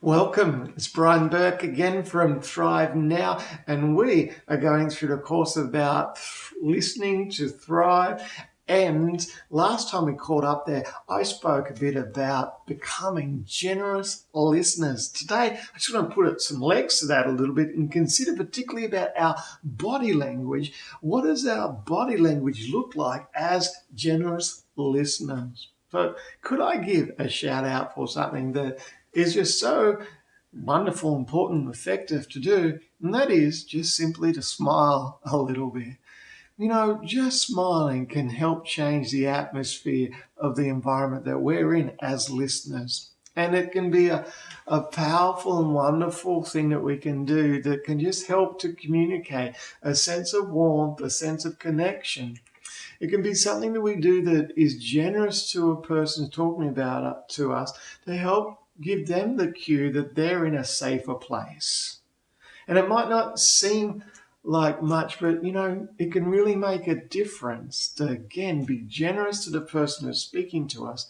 Welcome, it's Brian Burke again from Thrive Now, and we are going through the course about listening to thrive. And last time we caught up there, I spoke a bit about becoming generous listeners. Today, I just want to put some legs to that a little bit and consider particularly about our body language. What does our body language look like as generous listeners? So could I give a shout out for something that is just so wonderful, important, effective to do, and that is just simply to smile a little bit. Just smiling can help change the atmosphere of the environment that we're in as listeners. And it can be a powerful and wonderful thing that we can do that can just help to communicate a sense of warmth, a sense of connection. It can be something that we do that is generous to a person talking about it to us to help give them the cue that they're in a safer place. And it might not seem like much, but it can really make a difference to, again, be generous to the person who's speaking to us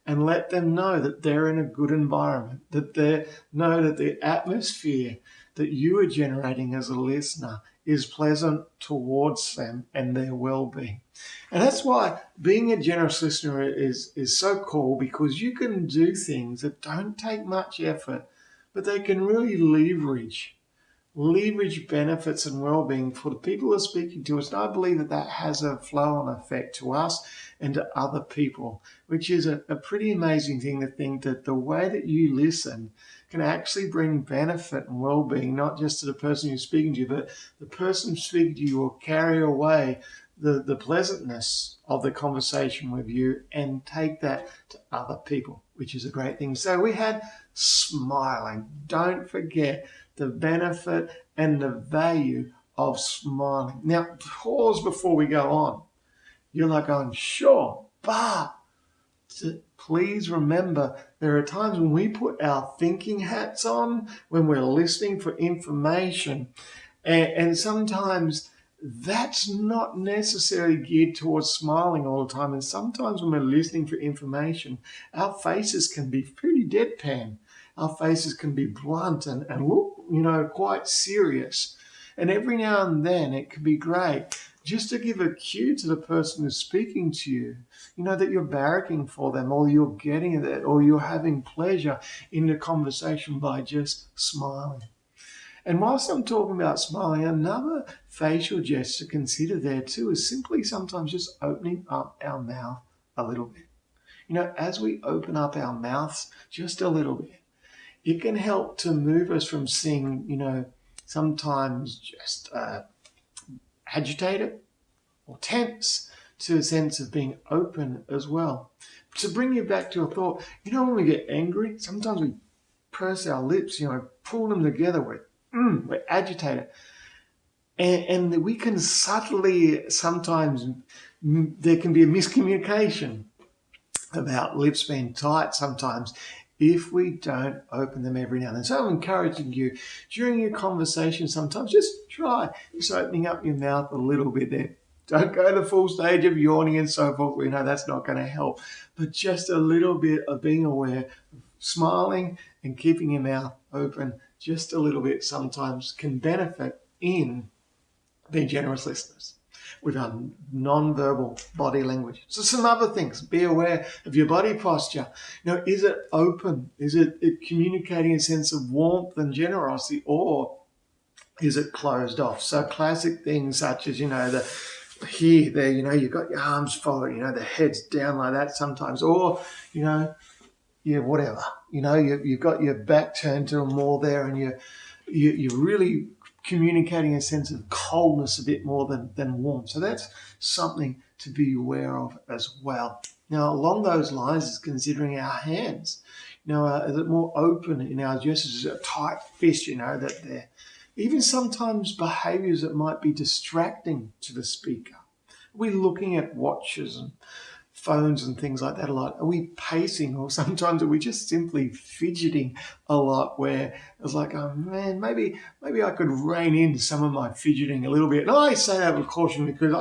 and let them know that they're in a good environment, that they know that the atmosphere that you are generating as a listener is pleasant towards them and their well-being. And that's why being a generous listener is so cool, because you can do things that don't take much effort, but they can really leverage benefits and well-being for the people who are speaking to us. And I believe that has a flow-on effect to us and to other people, which is a pretty amazing thing to think that the way that you listen can actually bring benefit and well-being, not just to the person who's speaking to you, but the person speaking to you will carry away the pleasantness of the conversation with you and take that to other people, which is a great thing. So we had smiling. Don't forget the benefit and the value of smiling. Now, pause before we go on. You're like, I'm sure, but please remember there are times when we put our thinking hats on, when we're listening for information, and sometimes that's not necessarily geared towards smiling all the time. And sometimes when we're listening for information, our faces can be pretty deadpan. Our faces can be blunt and look, quite serious. And every now and then it can be great just to give a cue to the person who's speaking to you, that you're barracking for them, or you're getting it, or you're having pleasure in the conversation by just smiling. And whilst I'm talking about smiling, another facial gesture to consider there too is simply sometimes just opening up our mouth a little bit. As we open up our mouths just a little bit, it can help to move us from seeing, sometimes just agitated or tense to a sense of being open as well. To bring you back to a thought, when we get angry, sometimes we purse our lips, pull them together, we're agitated. And we can subtly, sometimes there can be a miscommunication about lips being tight sometimes if we don't open them every now and then. So I'm encouraging you during your conversation sometimes just try just opening up your mouth a little bit there. Don't go to the full stage of yawning and so forth. We know that's not going to help. But just a little bit of being aware, smiling and keeping your mouth open just a little bit sometimes can benefit in being generous listeners with our non-verbal body language. So some other things, be aware of your body posture. Is it open? Is it communicating a sense of warmth and generosity, or is it closed off? So classic things such as, here, there, you've got your arms folded, the head's down like that sometimes, or, whatever, you've got your back turned to them more there, and you're really communicating a sense of coldness a bit more than warmth. So that's something to be aware of as well. Now, along those lines is considering our hands. Is it more open in our gestures? Is it a tight fist, that they're even sometimes behaviors that might be distracting to the speaker. We're looking at watches and phones and things like that a lot? Are we pacing, or sometimes are we just simply fidgeting a lot, where it's like, oh man, maybe I could rein in some of my fidgeting a little bit. And I say that with caution because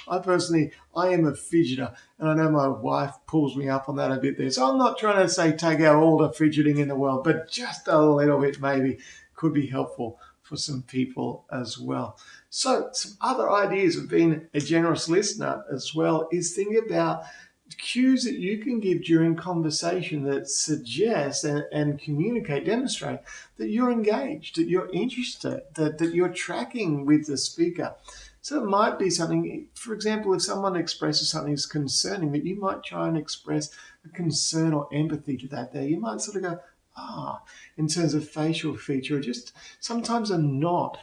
I personally, I am a fidgeter, and I know my wife pulls me up on that a bit there. So I'm not trying to say take out all the fidgeting in the world, but just a little bit maybe could be helpful for some people as well. So some other ideas of being a generous listener as well is think about cues that you can give during conversation that suggest and communicate, demonstrate that you're engaged, that you're interested, that you're tracking with the speaker. So it might be something, for example, if someone expresses something that's concerning, that you might try and express a concern or empathy to that there. You might sort of go, in terms of facial feature, just sometimes a nod,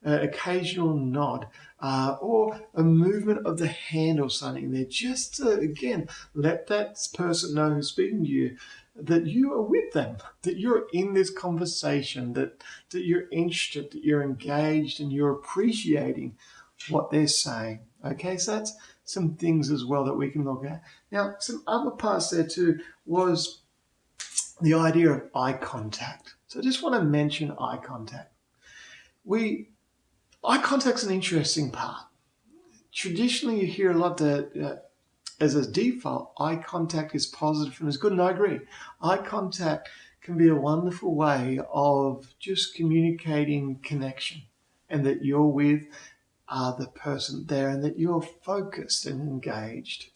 occasional nod, or a movement of the hand or something there, just to, again, let that person know who's speaking to you that you are with them, that you're in this conversation, that you're interested, that you're engaged, and you're appreciating what they're saying. Okay, so that's some things as well that we can look at. Now, some other parts there too was the idea of eye contact. So I just want to mention eye contact. Eye contact's an interesting part. Traditionally, you hear a lot that as a default, eye contact is positive and is good, and I agree. Eye contact can be a wonderful way of just communicating connection, and that you're with the person there, and that you're focused and engaged.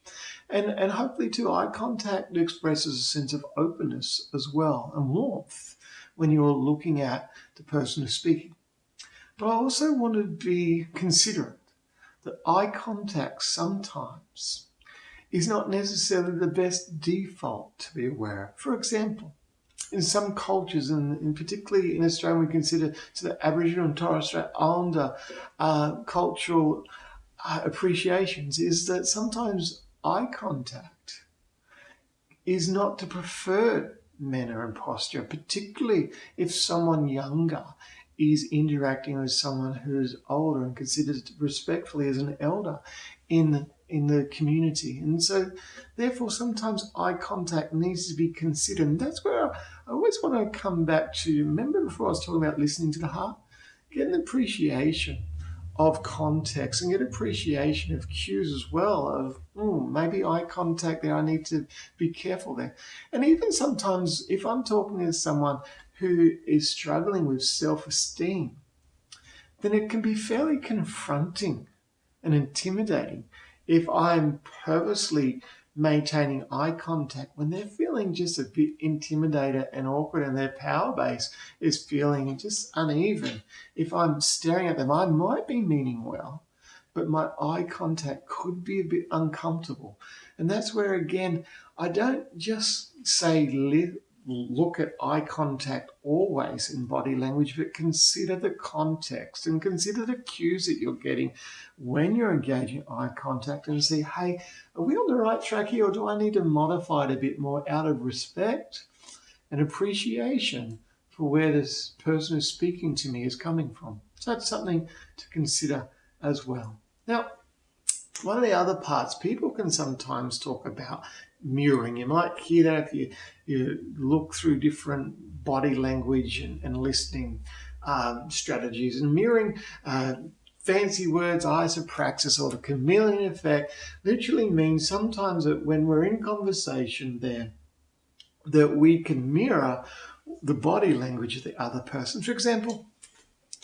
And hopefully too, eye contact expresses a sense of openness as well, and warmth when you're looking at the person who's speaking. But I also want to be considerate that eye contact sometimes is not necessarily the best default to be aware of. For example, in some cultures, and particularly in Australia, we consider to the Aboriginal and Torres Strait Islander cultural appreciations, is that sometimes eye contact is not the preferred manner and posture, particularly if someone younger is interacting with someone who's older and considered respectfully as an elder in the community. And so therefore sometimes eye contact needs to be considered. And that's where I always want to come back to, remember before I was talking about listening to the heart, get an appreciation of context and get appreciation of cues as well, of maybe eye contact there, I need to be careful there. And even sometimes if I'm talking to someone who is struggling with self-esteem, then it can be fairly confronting and intimidating if I'm purposely maintaining eye contact when they're feeling just a bit intimidated and awkward, and their power base is feeling just uneven. If I'm staring at them, I might be meaning well, but my eye contact could be a bit uncomfortable. And that's where, again, I don't just say look at eye contact always in body language, but consider the context and consider the cues that you're getting when you're engaging eye contact, and see, hey, are we on the right track here, or do I need to modify it a bit more out of respect and appreciation for where this person who's speaking to me is coming from? So that's something to consider as well. Now, one of the other parts, people can sometimes talk about mirroring. You might hear that if you look through different body language and listening strategies. And mirroring, fancy words, isopraxis, or the chameleon effect, literally means sometimes that when we're in conversation there, that we can mirror the body language of the other person. For example,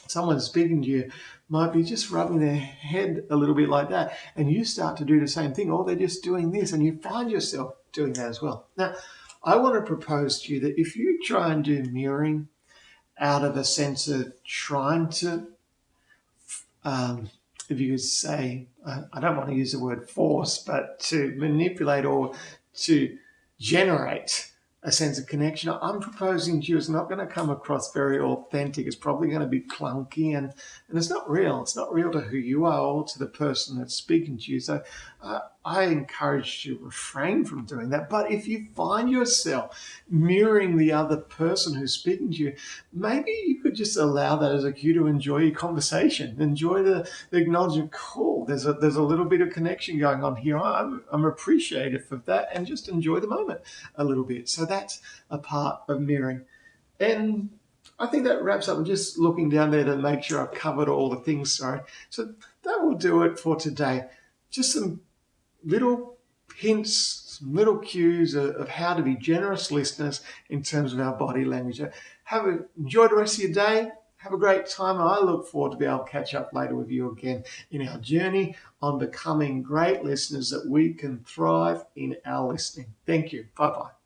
someone speaking to you might be just rubbing their head a little bit like that, and you start to do the same thing, or they're just doing this, and you find yourself doing that as well. Now, I want to propose to you that if you try and do mirroring out of a sense of trying to, if you could say, I don't want to use the word force, but to manipulate or to generate a sense of connection, I'm proposing to you, it's not going to come across very authentic. It's probably going to be clunky, and it's not real. It's not real to who you are or to the person that's speaking to you. So I encourage you to refrain from doing that. But if you find yourself mirroring the other person who's speaking to you, maybe you could just allow that as a cue to enjoy your conversation, enjoy the acknowledgement. Cool, there's a little bit of connection going on here. I'm appreciative of that and just enjoy the moment a little bit. So that's a part of mirroring. And I think that wraps up. I'm just looking down there to make sure I've covered all the things. Sorry. So that will do it for today. Just some little hints, some little cues of how to be generous listeners in terms of our body language. Enjoy the rest of your day. Have a great time. I look forward to be able to catch up later with you again in our journey on becoming great listeners that we can thrive in our listening. Thank you. Bye-bye.